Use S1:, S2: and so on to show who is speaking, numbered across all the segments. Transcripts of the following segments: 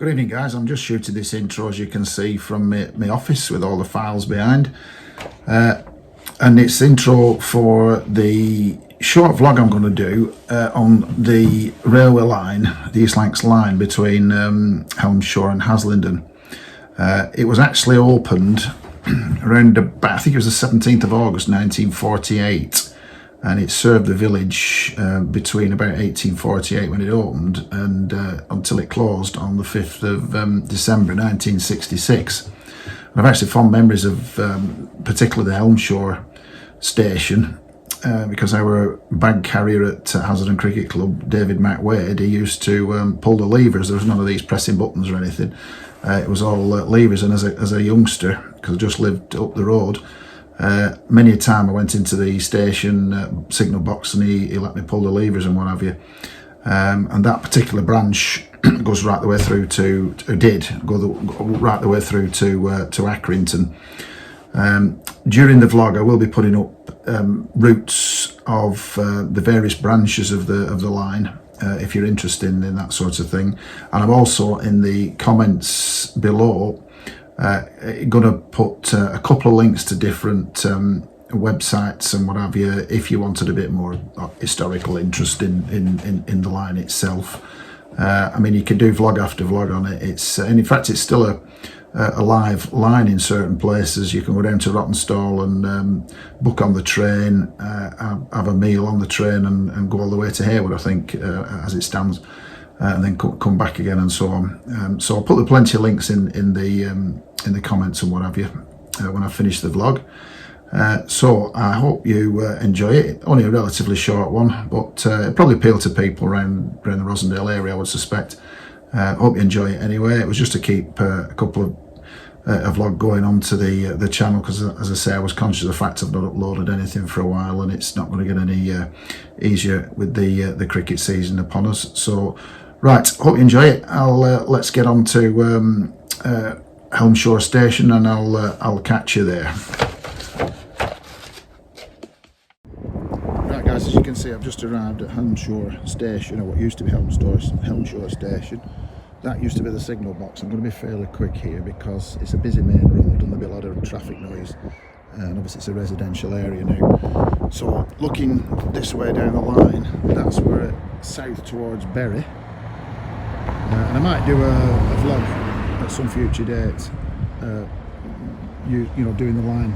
S1: Good evening, guys. I'm just shooting this intro, as you can see, from my office with all the files behind. And it's intro for the short vlog I'm going to do on the railway line, the East Lancs line between Helmshore and Haslingden. It was actually opened around about, I think it was the 17th of August 1948. And it served the village between about 1848 when it opened and until it closed on the 5th of December 1966. And I've actually fond memories of particularly the Helmshore station because our bag carrier at Haslingden Cricket Club, David McWade, he used to pull the levers. There was none of these pressing buttons or anything. It was all levers, and as a youngster, because I just lived up the road, many a time I went into the station signal box and he let me pull the levers and what have you. And that particular branch goes right the way through to, right the way through to Accrington. During the vlog I will be putting up routes of the various branches of the line, if you're interested in that sort of thing. And I'm also in the comments below going to put a couple of links to different websites and what have you, if you wanted a bit more historical interest in the line itself. I mean, you can do vlog after vlog on it. It's and in fact it's still a live line in certain places. You can go down to Rottenstall and book on the train, have a meal on the train and go all the way to Hayward, I think, as it stands, and then come back again and so on. So I'll put plenty of links in the comments and what have you when I finish the vlog. So I hope you enjoy it. Only a relatively short one, but it'll probably appeal to people around the Rosendale area, I would suspect. Hope you enjoy it anyway. It was just to keep a couple of a vlog going on to the channel, because as I say, I was conscious of the fact I've not uploaded anything for a while, and it's not going to get any easier with the cricket season upon us. So right, hope you enjoy it. Let's get on to Helmshore station, and I'll catch you there. Right, guys, as you can see, I've just arrived at Helmshore station, or what used to be Helmshore station. That used to be the signal box. I'm going to be fairly quick here because it's a busy main road and there'll be a lot of traffic noise, and obviously it's a residential area now. So looking this way down the line, that's where south towards Bury, and I might do a vlog at some future date, you know, doing the line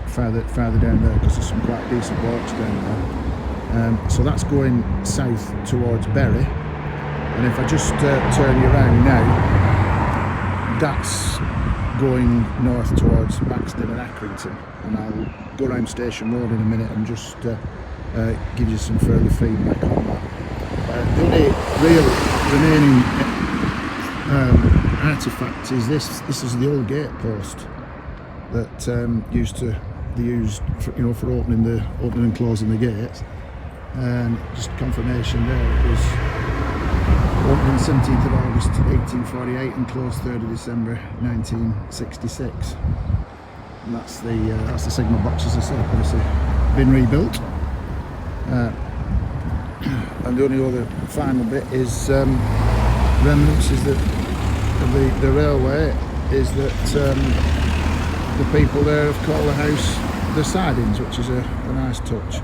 S1: farther down there, because there's some quite decent walks down there. So that's going south towards Bury, and if I just turn you around now, that's going north towards Baxton and Accrington, and I'll go around Station Road in a minute and just give you some further feedback on that. The only real remaining artefact is this is the old gate post that used to be used for, you know, for opening and closing the gates, and just confirmation there, it was opened on 17th of August 1848 and closed 3rd of December 1966. And that's the signal box, as I said, obviously been rebuilt. And the only other final bit is remnants is that the railway is that the people there have called the house the Sidings, which is a nice touch.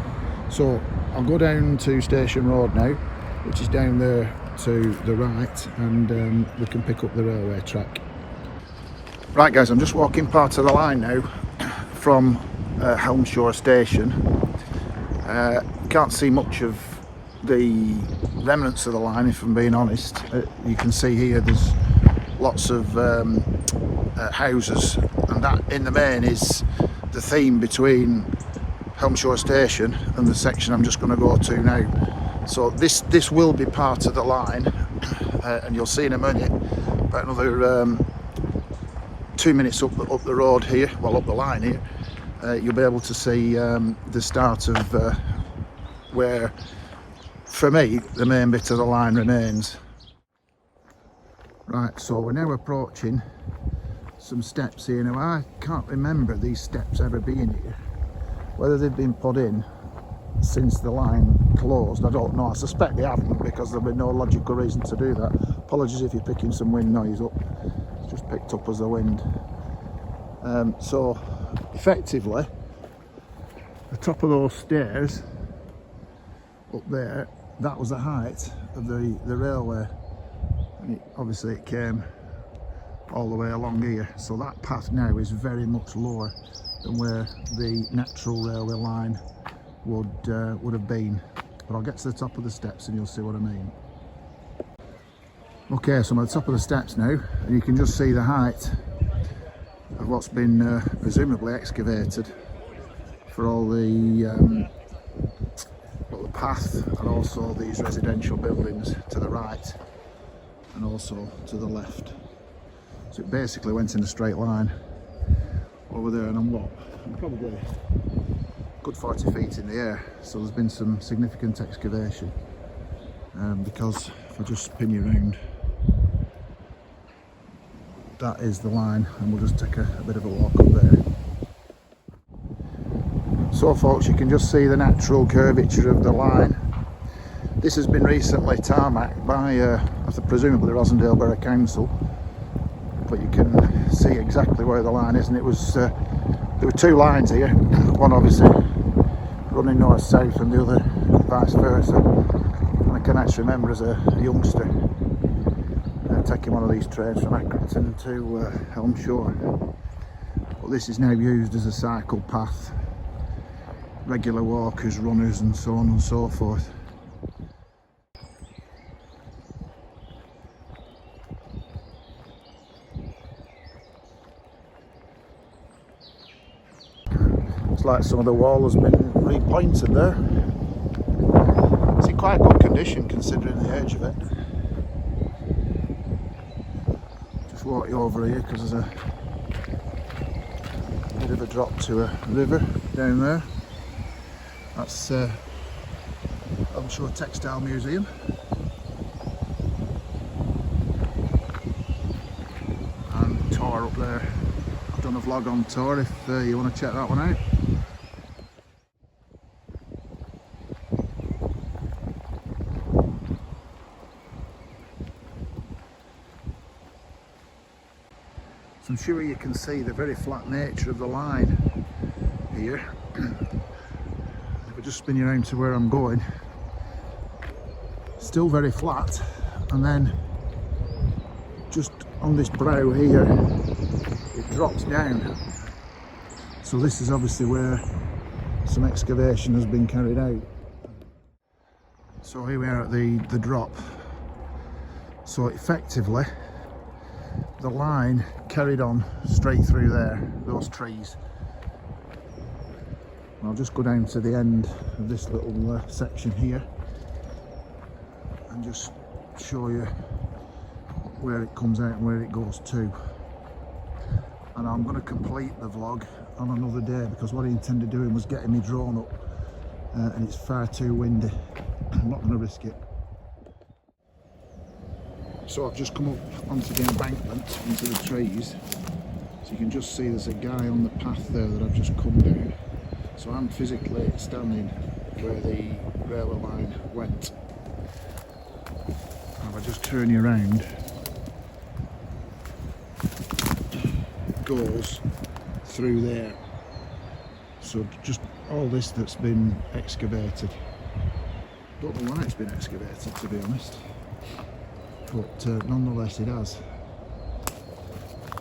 S1: So I'll go down to Station Road now, which is down there to the right, and we can pick up the railway track. Right, guys, I'm just walking part of the line now from Helmshore station. Can't see much of the remnants of the line, if I'm being honest. You can see here there's lots of houses, and that in the main is the theme between Helmshore station and the section I'm just going to go to now. So this will be part of the line, and you'll see in a minute, about another 2 minutes up the road here, well, up the line here, you'll be able to see the start of where, for me, the main bit of the line remains. Right, so we're now approaching some steps here. Now, I can't remember these steps ever being here. Whether they've been put in since the line closed, I don't know. I suspect they haven't, because there'll be no logical reason to do that. Apologies if you're picking some wind noise up, it's just picked up as the wind. So effectively the top of those stairs up there, that was the height of the railway, and obviously it came all the way along here. So that path now is very much lower than where the natural railway line would have been. But I'll get to the top of the steps and you'll see what I mean. Okay, so I'm at the top of the steps now, and you can just see the height of what's been presumably excavated for all the path, and also these residential buildings to the right and also to the left. So it basically went in a straight line over there, and I'm probably a good 40 feet in the air. So there's been some significant excavation, because if I just spin you around, that is the line, and we'll just take a bit of a walk up there. So folks, you can just see the natural curvature of the line. This has been recently tarmacked by presumably Rosendale Borough Council, but you can see exactly where the line is, and it was there were two lines here, one obviously running north-south and the other vice versa. And I can actually remember as a youngster taking one of these trains from Accrington to Helmshore. But this is now used as a cycle path, regular walkers, runners and so on and so forth. It's like some of the wall has been repointed there. It's in quite good condition considering the age of it. Just walk you over here because there's a bit of a drop to a river down there. That's Helmshore Textile Museum. And Tor up there. I've done a vlog on Tor if you want to check that one out. So I'm sure you can see the very flat nature of the line here. If I just spin you around to where I'm going, still very flat, and then just on this brow here it drops down. So this is obviously where some excavation has been carried out. So here we are at the drop. So effectively the line carried on straight through there, those trees. I'll just go down to the end of this little section here and just show you where it comes out and where it goes to. And I'm going to complete the vlog on another day, because what I intended doing was getting me drone up, and it's far too windy. I'm not going to risk it. So I've just come up onto the embankment, into the trees, so you can just see there's a guy on the path there that I've just come down. So I'm physically standing where the railway line went. And if I just turn you around, it goes through there. So just all this that's been excavated. Don't know why it's been excavated, to be honest, but nonetheless it has.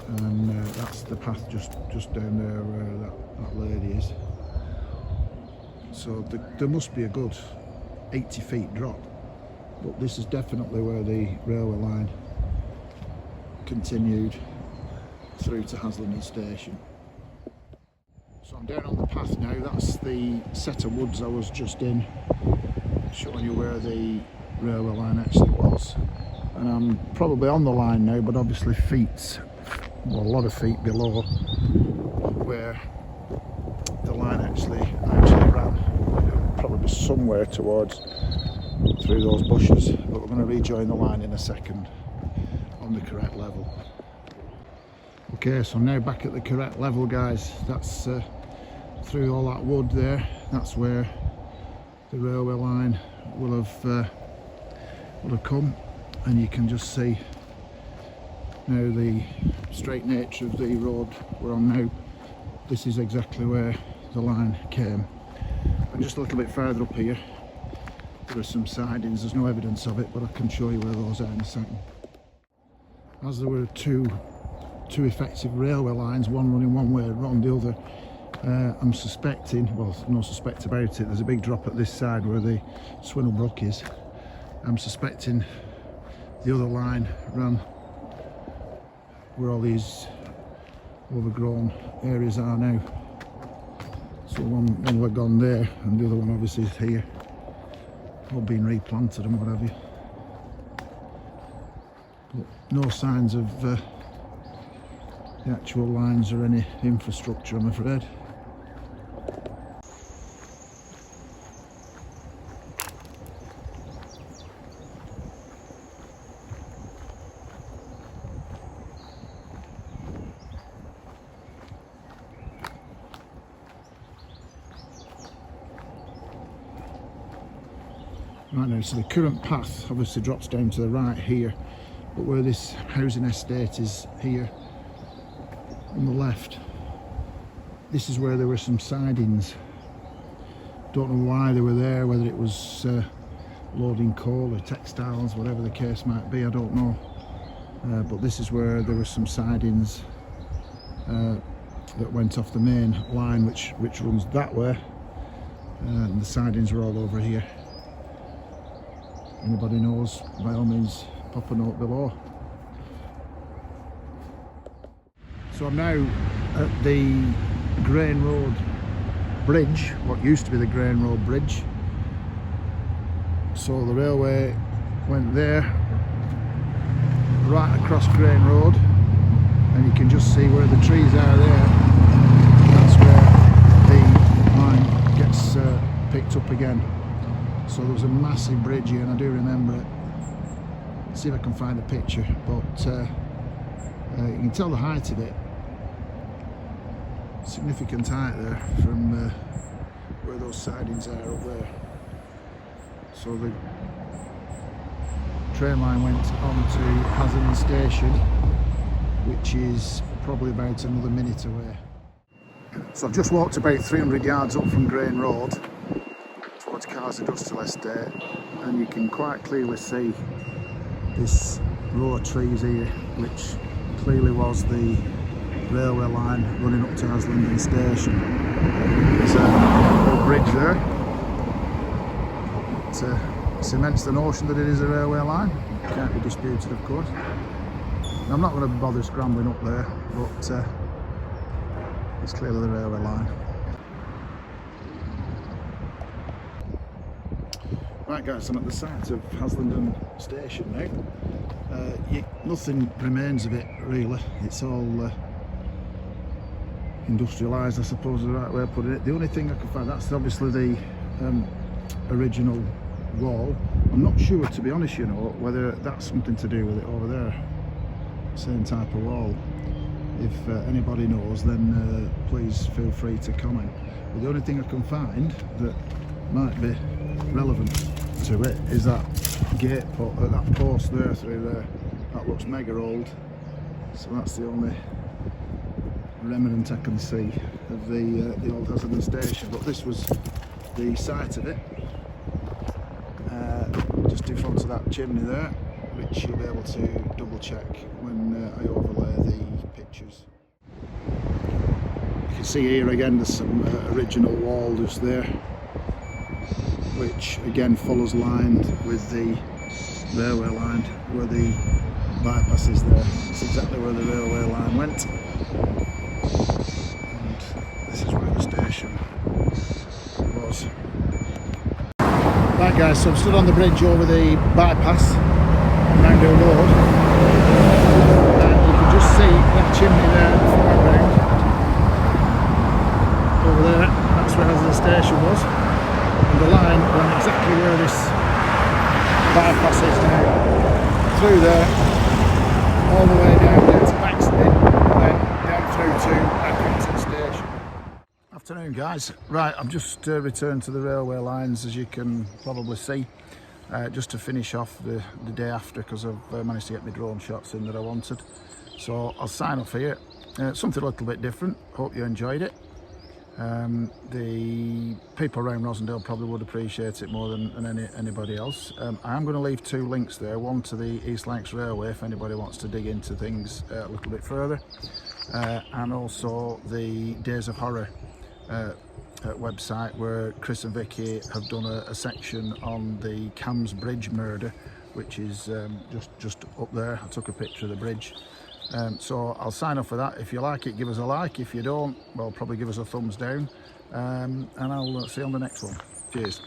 S1: And that's the path just down there where that lady is. So there must be a good 80 feet drop, but this is definitely where the railway line continued through to Haslingden Station. So I'm down on the path now. That's the set of woods I was just in, showing you where the railway line actually was. And I'm probably on the line now, but obviously a lot of feet below where the line actually ran. Probably somewhere towards through those bushes, but we're going to rejoin the line in a second on the correct level. Okay, so I'm now back at the correct level, guys. That's through all that wood there. That's where the railway line will have come, and you can just see now the straight nature of the road we're on now. This is exactly where the line came. And just a little bit further up here, there are some sidings. There's no evidence of it, but I can show you where those are in a second. As there were two effective railway lines, one running one way and on the other, I'm suspecting, well, no suspect about it, there's a big drop at this side where the Swinnell Brook is. I'm suspecting the other line ran where all these overgrown areas are now. So one were gone there, and the other one obviously is here, all being replanted and what have you. But no signs of the actual lines or any infrastructure, I'm afraid. Right now, so the current path obviously drops down to the right here, but where this housing estate is here on the left, this is where there were some sidings. Don't know why they were there, whether it was loading coal or textiles, whatever the case might be, I don't know. But this is where there were some sidings that went off the main line which runs that way, and the sidings were all over here. Anybody knows, by all means pop a note below. So I'm now at the Grane Road bridge, what used to be the Grane Road bridge. So the railway went there, right across Grane Road, and you can just see where the trees are there. That's where the line gets picked up again. So there was a massive bridge here, and I do remember it. Let's see if I can find a picture, but you can tell the height of it. Significant height there from where those sidings are up there. So the train line went on to Haslingden Station, which is probably about another minute away. So I've just walked about 300 yards up from Grane Road towards Car's Industrial Estate, and you can quite clearly see this row of trees here, which clearly was the railway line running up to Haslingden Station. There's a old bridge there. It cements the notion that it is a railway line. Can't be disputed, of course. I'm not going to bother scrambling up there, but it's clearly the railway line. Right guys, I'm at the site of Haslingden Station now. Nothing remains of it really. It's all industrialised, I suppose is the right way of putting it. The only thing I can find, that's obviously the original wall. I'm not sure, to be honest, you know, whether that's something to do with it over there. Same type of wall. If anybody knows, then please feel free to comment. But the only thing I can find that might be relevant to it is that gate that post there through there. That looks mega old, so that's the only remnant I can see of the old Haslingden Station. But this was the site of it, just in front of that chimney there, which you'll be able to double check when I overlay the pictures. You can see here again there's some original wall just there, which again follows lined with the railway line where the bypass is there. It's exactly where the railway line went, and this is where the station was. Right guys, so I'm stood on the bridge over the bypass on Grane Road, and you can just see that chimney there in the foreground over there. That's where the station was, and the line ran exactly where this bypass is now, through there, all the way down there to Baxley, and then down through to Accrington Station. Afternoon guys. Right, I've just returned to the railway lines, as you can probably see. just to finish off the day after, because I've managed to get my drone shots in that I wanted. So I'll sign off here. Something a little bit different. Hope you enjoyed it. The people around Rosendale probably would appreciate it more than anybody else. I am going to leave 2 links there, one to the East Lancs Railway if anybody wants to dig into things a little bit further, and also the Days of Horror website, where Chris and Vicky have done a section on the Cams Bridge murder, which is just up there. I took a picture of the bridge. So I'll sign off for that. If you like it, give us a like. If you don't, well, probably give us a thumbs down. And I'll see you on the next one. Cheers.